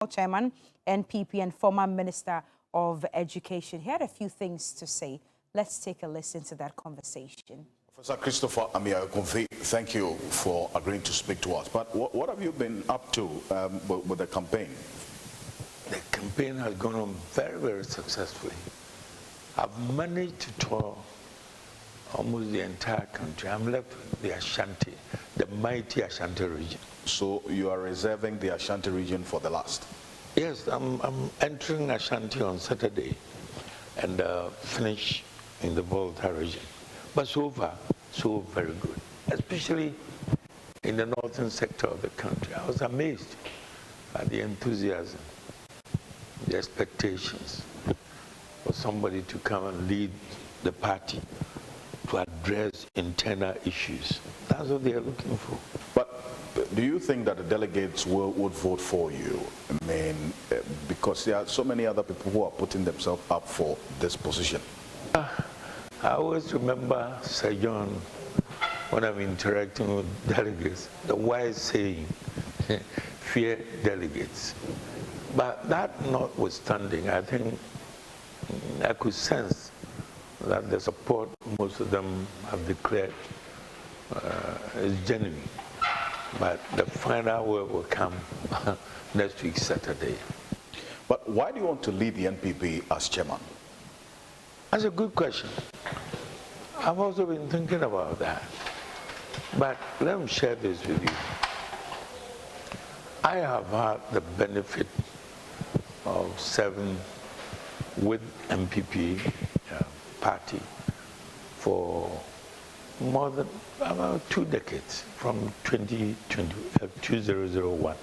Chairman, NPP, and former Minister of Education. He had a few things to say. Let's take a listen to that conversation. Professor Christopher Akumfi, thank you for agreeing to speak to us. But what have you been up to with the campaign? The campaign has gone on very, very successfully. I've managed to tour almost the entire country. I'm left with the Ashanti, the mighty Ashanti region. So you are reserving the Ashanti region for the last? Yes, I'm entering Ashanti on Saturday and finish in the Volta region. But so far, so very good, especially in the northern sector of the country. I was amazed at the enthusiasm, the expectations for somebody to come and lead the party to address internal issues. That's what they are looking for. But do you think that the delegates would vote for you? I mean, because there are so many other people who are putting themselves up for this position. I always remember Sir John when I'm interacting with delegates, the wise saying, fear delegates. But that notwithstanding, I think I could sense that the support most of them have declared is genuine. But the final word will come next week, Saturday. But why do you want to lead the NPP as chairman? That's a good question. I've also been thinking about that. But let me share this with you. I have had the benefit of serving with NPP party for more than about 2 decades, from 2001,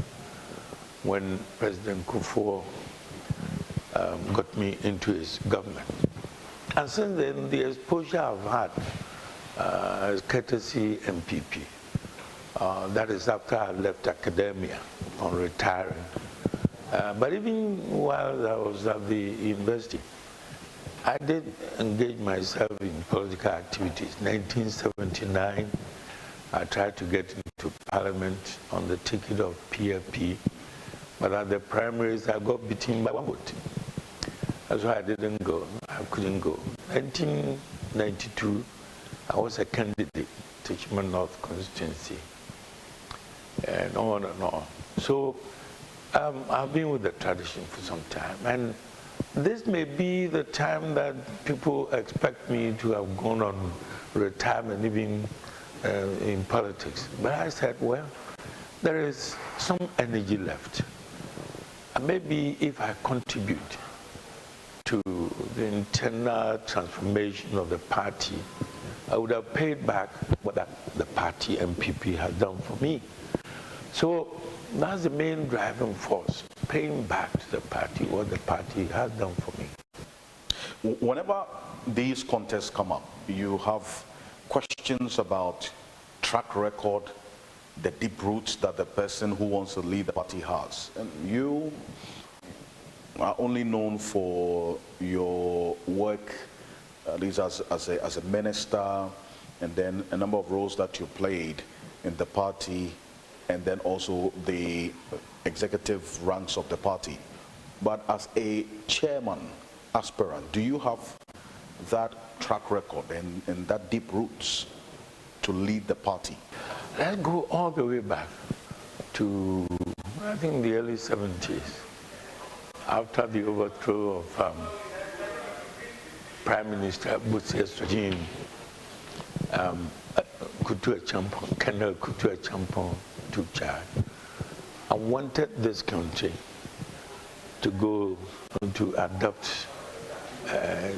when President Kufuor got me into his government. And since then, the exposure I've had is courtesy NPP. That is after I left academia on retiring. But even while I was at the university, I did engage myself in political activities. 1979, I tried to get into parliament on the ticket of PFP, but at the primaries, I got beaten by 1 vote. That's why I didn't go. I couldn't go. 1992, I was a candidate to Chima North constituency, and on and on. So I've been with the tradition for some time, and this may be the time that people expect me to have gone on retirement, even in politics. But I said, well, there is some energy left. And maybe if I contribute to the internal transformation of the party, I would have paid back what the party MPP has done for me. So that's the main driving force, paying back to the party what the party has done for me. Whenever these contests come up, you have questions about track record, the deep roots that the person who wants to lead the party has. And you are only known for your work, at least as a minister, and then a number of roles that you played in the party, and then also the executive ranks of the party. But as a chairman aspirant, do you have that track record and that deep roots to lead the party? Let's go all the way back to, I think, the early 70s, after the overthrow of Prime Minister Butsia's regime. Colonel Kutu Achampong took charge. I wanted this country to go to adopt a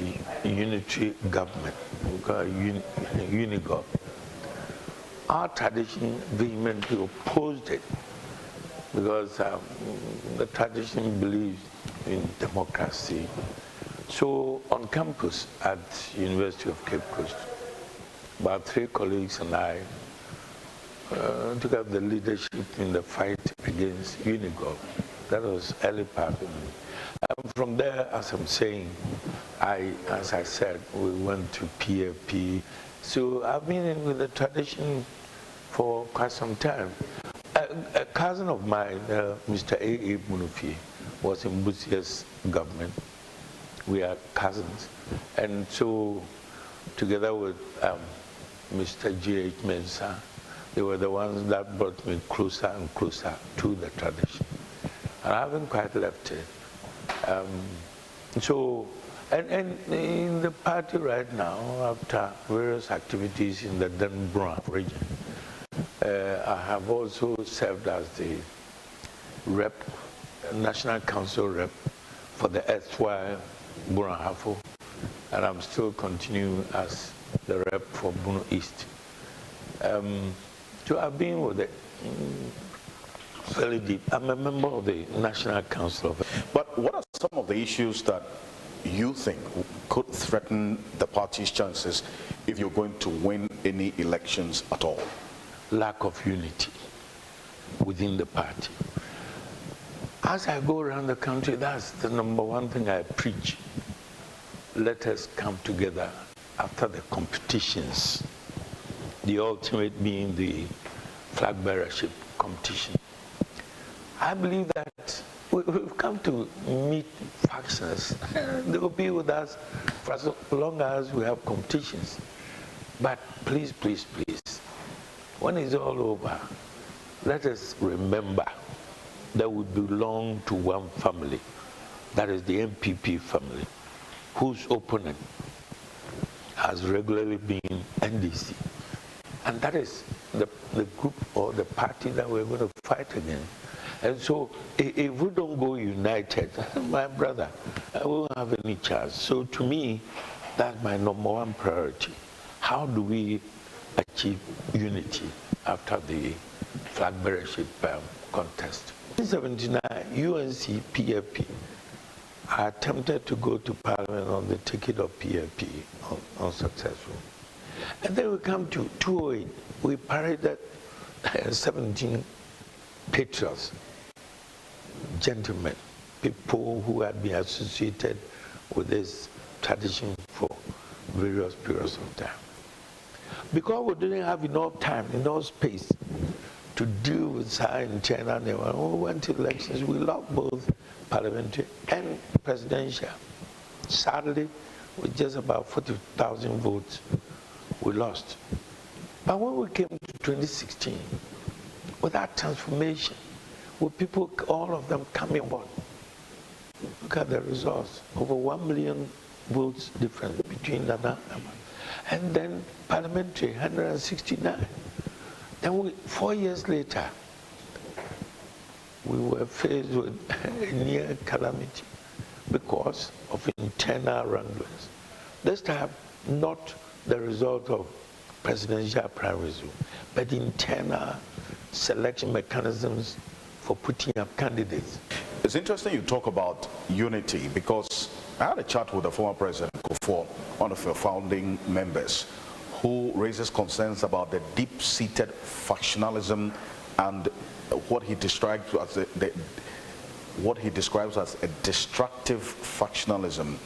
unitary government, we call it unigov. Our tradition vehemently opposed it because the tradition believes in democracy. So on campus at University of Cape Coast, about 3 colleagues and I took up the leadership in the fight against unigov. That was early part of me. And from there, as I'm saying, as I said, we went to PFP. So I've been in with the tradition for quite some time. A cousin of mine, Mr. A.A. Munufi, was in Busia's government. We are cousins. And so, together with Mr. G.H. Mensah, they were the ones that brought me closer and closer to the tradition. And I haven't quite left it. And in the party right now, after various activities in the Denbrough region, I have also served as the rep, National Council rep for the erstwhile Burahafo, and I'm still continuing as the rep for Bono East. So I've been with it fairly deep. I'm a member of the National Council. But what are some of the issues that you think could threaten the party's chances if you're going to win any elections at all? Lack of unity within the party. As I go around the country, that's the number one thing I preach. Let us come together after the competitions, the ultimate being the flag bearership competition. I believe that we've come to meet factions. They will be with us for as long as we have competitions. But please, please, please, when it's all over, let us remember that we belong to one family. That is the MPP family, whose opponent has regularly been NDC. And that is the group or the party that we're going to fight against. And so if we don't go united, my brother, I won't have any chance. So to me, that's my number one priority. How do we achieve unity after the flag bearership contest? In 1979, UNC PFP, I attempted to go to Parliament on the ticket of PFP, unsuccessful. And then we come to 2008, we paraded 17 patriots, gentlemen, people who had been associated with this tradition for various periods of time. Because we didn't have enough time, enough space to deal with our internal, when we went to elections, we lost both parliamentary and presidential. Sadly, with just about 40,000 votes, we lost. But when we came to 2016, with that transformation, with people, all of them coming on, look at the results. Over 1 million votes difference between Nana and then parliamentary, 169. Then 4 years later, we were faced with a near calamity because of internal wranglings. This time, not the result of presidential primarism, but internal selection mechanisms for putting up candidates. It's interesting you talk about unity because I had a chat with the former President Kufuor, one of your founding members, who raises concerns about the deep-seated factionalism and what he describes as a destructive factionalism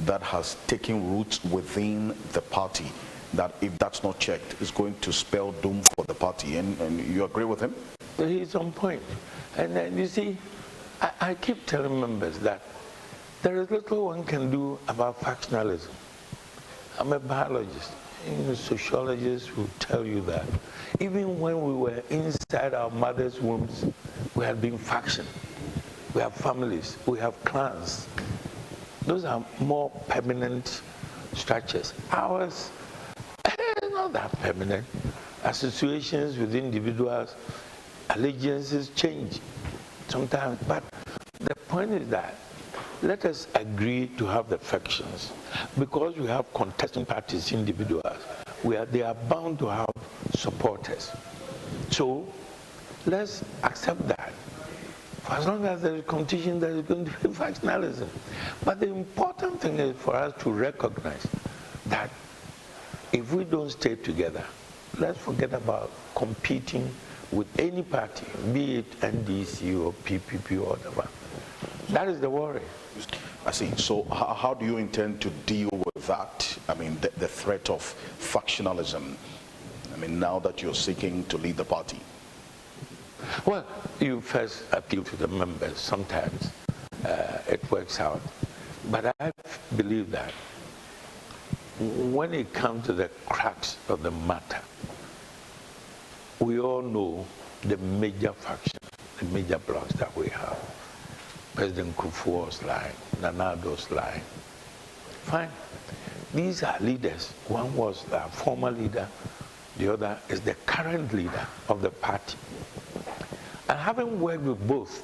that has taken roots within the party, that if that's not checked, is going to spell doom for the party. And you agree with him? He's on point. And you see, I keep telling members that there is little one can do about factionalism. I'm a biologist. Sociologists will tell you that even when we were inside our mother's wombs, we had been factioned. We have families, we have clans. Those are more permanent structures. Ours is not that permanent. Associations with individuals, allegiances change sometimes. But the point is that let us agree to have the factions. Because we have contesting parties, individuals, they are bound to have supporters. So let's accept that. For as long as there is competition, there is going to be factionalism. But the important thing is for us to recognize that if we don't stay together, let's forget about competing with any party, be it NDC or PPP or whatever. That is the worry. I see. So how do you intend to deal with that? I mean, the threat of factionalism, I mean, now that you're seeking to lead the party. Well, you first appeal to the members. Sometimes it works out. But I believe that when it comes to the crux of the matter, we all know the major faction, the major blocks that we have. President Kufuor's line, Nana Addo's line. Fine. These are leaders. One was a former leader, the other is the current leader of the party. And having worked with both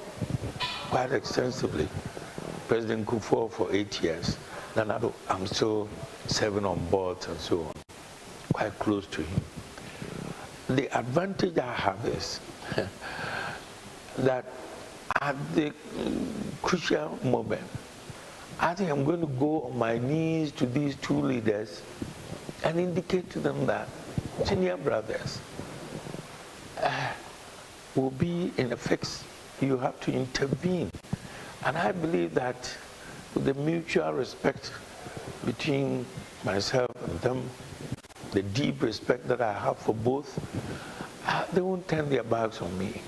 quite extensively, President Kufuor for 8 years, Nana Addo, I'm still serving on boards and so on, quite close to him. The advantage I have is that at the crucial moment, I think I'm going to go on my knees to these two leaders and indicate to them that senior brothers will be in a fix. You have to intervene. And I believe that with the mutual respect between myself and them, the deep respect that I have for both, they won't turn their backs on me.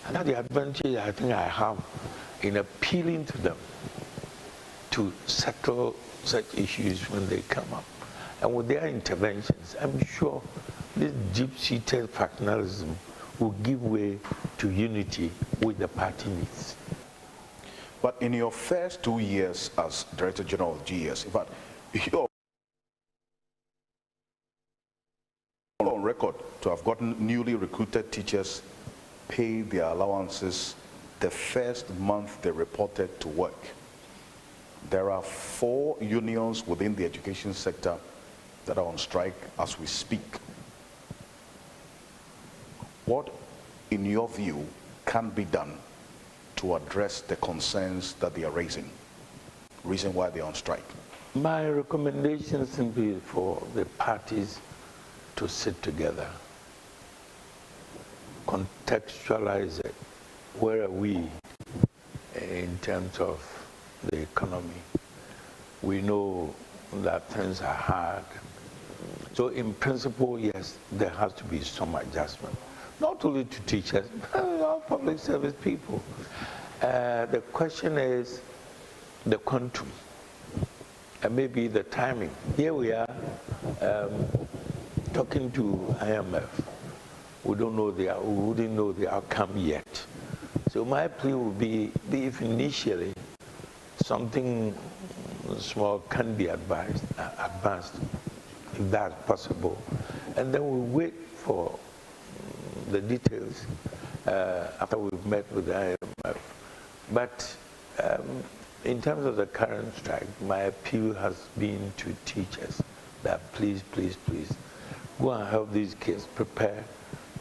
And that's the advantage I think I have in appealing to them to settle such issues when they come up. And with their interventions, I'm sure this deep-seated factionalism will give way to unity which the party needs. But in your first 2 years as Director General of GS, in fact, you're on record to have gotten newly recruited teachers pay their allowances the first month they reported to work. There are 4 unions within the education sector that are on strike as we speak. What, in your view, can be done to address the concerns that they are raising? Reason why they're on strike? My recommendation simply is for the parties to sit together, contextualize it. Where are we in terms of the economy? We know that things are hard. So in principle, yes, there has to be some adjustment. Not only to teachers, but all public service people. The question is the quantum and maybe the timing. Here we are talking to IMF. We don't know we wouldn't know the outcome yet. So my plea would be if initially something small can be advanced, if that's possible, and then we wait for the details after we've met with the IMF. But in terms of the current strike, my appeal has been to teachers that please, please, please go and help these kids prepare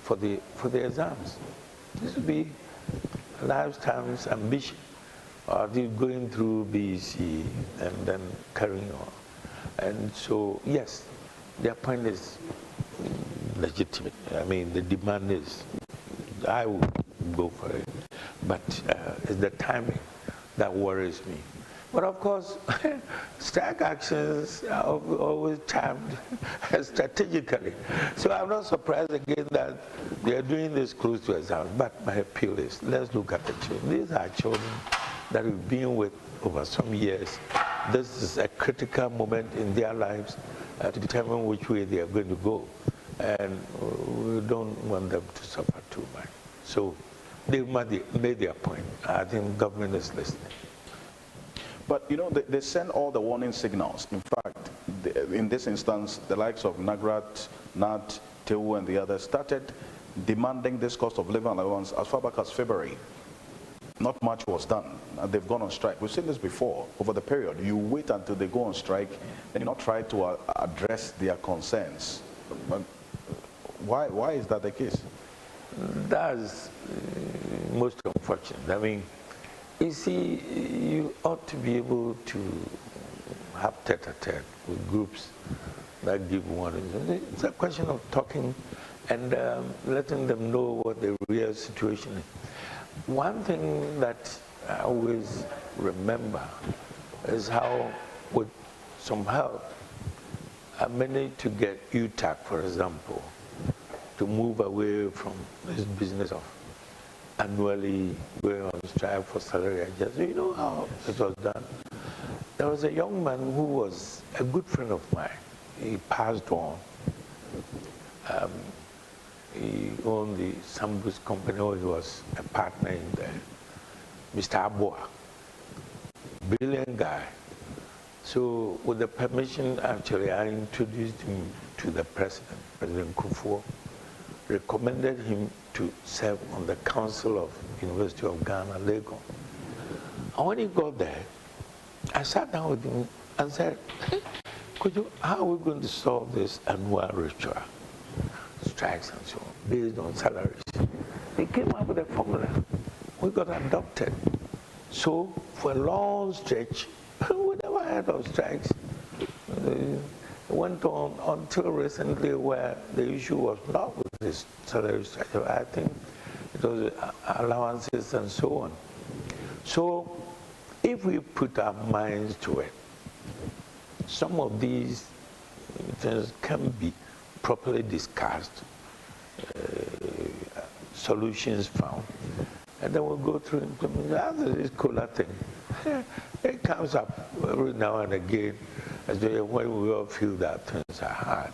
for the exams. This will be a lifetime's ambition. Or they going through BEC and then carrying on. And so, yes, their point is legitimate. I mean, the demand is, I would go for it. But it's the timing that worries me. But of course, strike actions are always timed strategically. So I'm not surprised again that they are doing this close to exams. But my appeal is, let's look at the children. These are children that we've been with over some years. This is a critical moment in their lives to determine which way they are going to go. And we don't want them to suffer too much. So they made their point. I think government is listening. But, you know, they send all the warning signals. In fact, in this instance, the likes of Nagrat, Nat, Tewu, and the others started demanding this cost of living allowance as far back as February. Not much was done, and they've gone on strike. We've seen this before. Over the period, you wait until they go on strike, and you not try to address their concerns. But why is that the case? That's most unfortunate. I mean, you see, you ought to be able to have tete-a-tete with groups that give warnings. It's a question of talking and letting them know what the real situation is. One thing that I always remember is how, with some help, I managed to get UTAC, for example, to move away from this business of annually going on strike for salary adjustment. You know how it was done? There was a young man who was a good friend of mine. He passed on. He owned the Sambus company, or he was a partner in there. Mr. Aboa, brilliant guy. So with the permission, actually, I introduced him to the president, President Kufuor, recommended him to serve on the Council of University of Ghana, Lagos. And when he got there, I sat down with him and said, how are we going to solve this annual ritual, strikes and so on, based on salaries? He came up with a formula. We got adopted. So for a long stretch, we never heard of strikes. It went on until recently, where the issue was not with this salary structure. I think it was allowances and so on. So if we put our minds to it, some of these things can be properly discussed, solutions found, and then we'll go through implementation. After this cooler thing, it comes up every now and again, especially when we all feel that things are hard.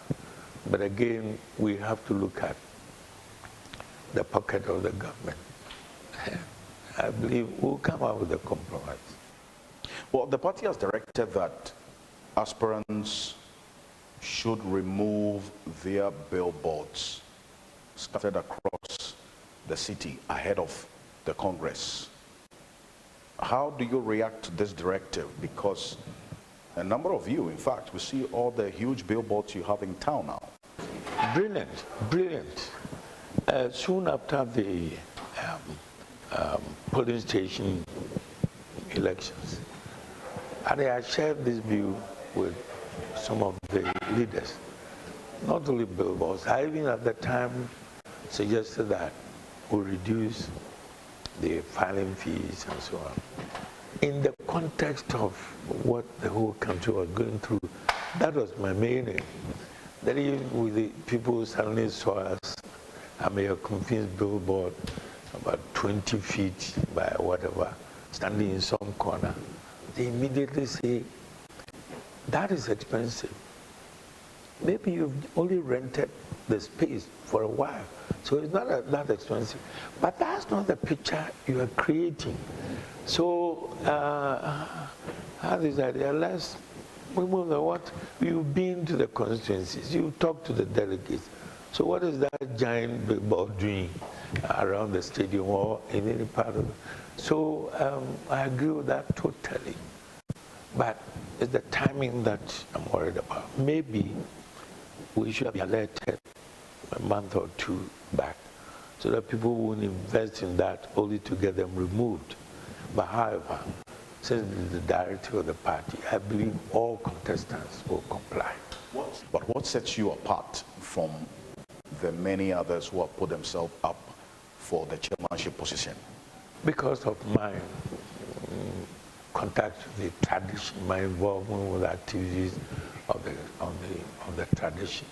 But again, we have to look at the pocket of the government. I believe we'll come up with a compromise. Well, the party has directed that aspirants should remove their billboards scattered across the city ahead of the Congress. How do you react to this directive? Because a number of you, in fact, we see all the huge billboards you have in town now. Brilliant, brilliant. Soon after the polling station elections, and I shared this view with some of the leaders, not only billboards. I even at the time suggested that we reduce the filing fees and so on. In the context of what the whole country was going through, that was my main aim. That even with the people suddenly saw us, I mean, a Akumfi's billboard about 20 feet by whatever, standing in some corner, they immediately say, that is expensive. Maybe you've only rented the space for a while, so it's not that expensive. But that's not the picture you are creating. So, have this idea, let's remove the what? You've been to the constituencies, you talk to the delegates. So what is that giant billboard doing around the stadium or in any part of it? So I agree with that totally. But it's the timing that I'm worried about. Maybe we should be alerted a month or two back so that people won't invest in that only to get them removed. But however, since the directive of the party, I believe all contestants will comply. But what sets you apart from the many others who have put themselves up for the chairmanship position? Because of my contact with the tradition, my involvement with activities of the tradition,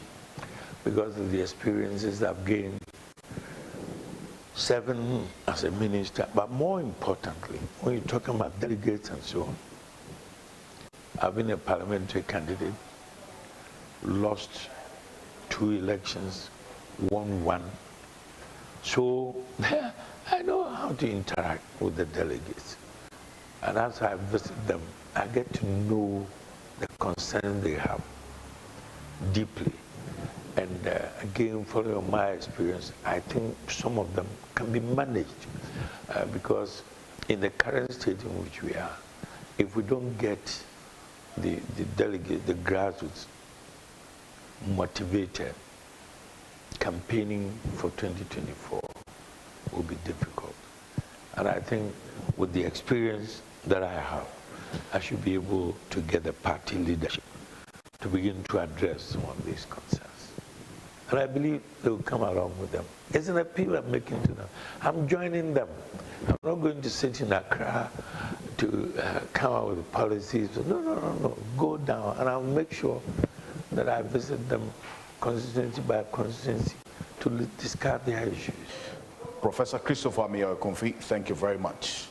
because of the experiences I've gained serving as a minister, but more importantly, when you're talking about delegates and so on, I've been a parliamentary candidate, lost 2 elections, won 1. So I know how to interact with the delegates. And as I visit them, I get to know the concerns they have deeply. And again, following my experience, I think some of them can be managed because in the current state in which we are, if we don't get the delegate, the grassroots motivated, campaigning for 2024 will be difficult. And I think with the experience that I have, I should be able to get the party leadership to begin to address some of these concerns. And I believe they will come along with them. It's an appeal I'm making to them. I'm joining them. I'm not going to sit in Accra to come out with policies. No. Go down, and I'll make sure that I visit them constituency by constituency to discuss their issues. Professor Christopher Akumfi, thank you very much.